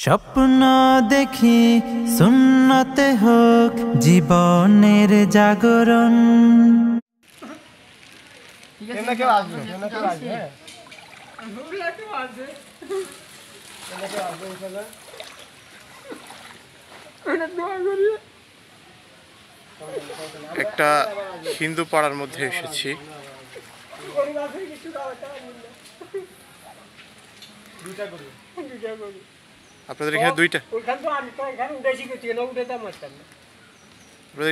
স্বপ্ন দেখি সুন্নতে হোক জীবনের জাগরণ। একটা হিন্দু পাড়ার মধ্যে এসেছি। আপনাদের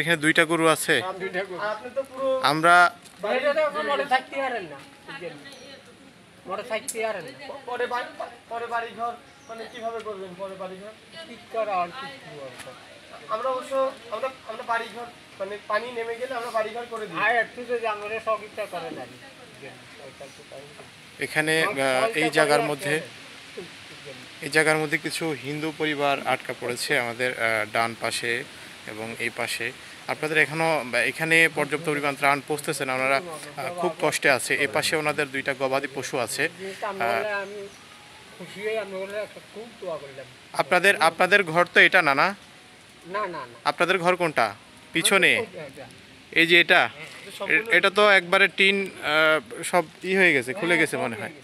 এখানে দুইটা গরু আছে। আমরা আমরা অবশ্য আমরা বাড়ি ঘর মানে পানি নেমে গেলে আমরা বাড়ি ঘর করে দিই। এখানে এই জায়গার মধ্যে কিছু হিন্দু পরিবার আটকা পড়েছে আমাদের ডান পাশে এবং এই পাশে। আপনাদের এখানে পর্যাপ্ত পরিমাণ ত্রাণ পৌঁছতেছে না, ওনারা খুব কষ্টে আছে। এ পাশে ওনাদের দুইটা গবাদি পশু আছে। আপনাদের ঘর তো এটা না? আপনাদের ঘর কোনটা? পিছনে এই যে এটা তো একবারে টিন সব হয়ে গেছে, খুলে গেছে মনে হয়।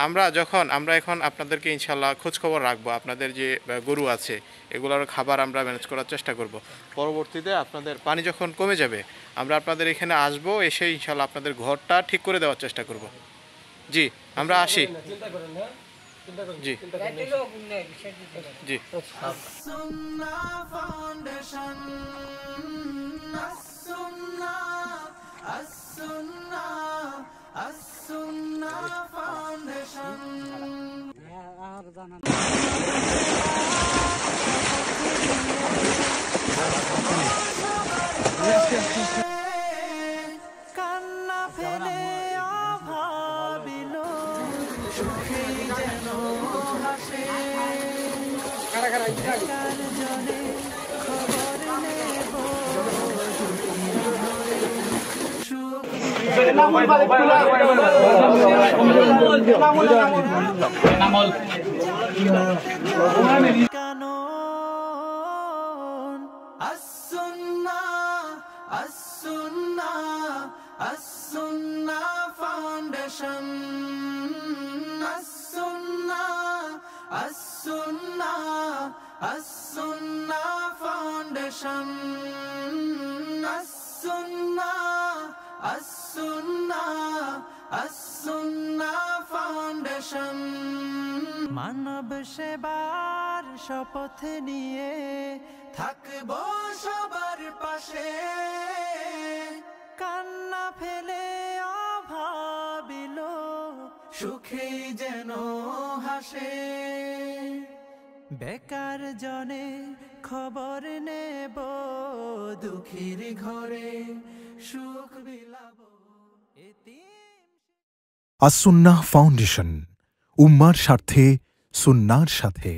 আমরা এখন আপনাদেরকে ইনশাল্লাহ খোঁজ খবর রাখবো। আপনাদের যে গরু আছে এগুলোর খাবার আমরা ম্যানেজ করার চেষ্টা করব। পরবর্তীতে আপনাদের পানি যখন কমে যাবে আমরা আপনাদের এখানে আসবো, এসে ইনশাল্লাহ আপনাদের ঘরটা ঠিক করে দেওয়ার চেষ্টা করব। জি, আমরা আসি। জি জি। কান্না ফেলে অভাবিল সুখে যেন হাসে। বেকার জনে খবর নেব As-Sunnah Foundation, As-Sunnah Foundation, As-Sunnah Foundation। মানব সেবার শপথ নিয়ে থাকবো সবার পাশে। কান্না ফেলে অভাবিল সুখে যেন হাসে। বেকার জনে খবর নেব দুঃখীর ঘরে সুখ বিলাব। আস-সুন্নাহ ফাউন্ডেশন, উম্মার স্বার্থে সুন্নাহর সাথে।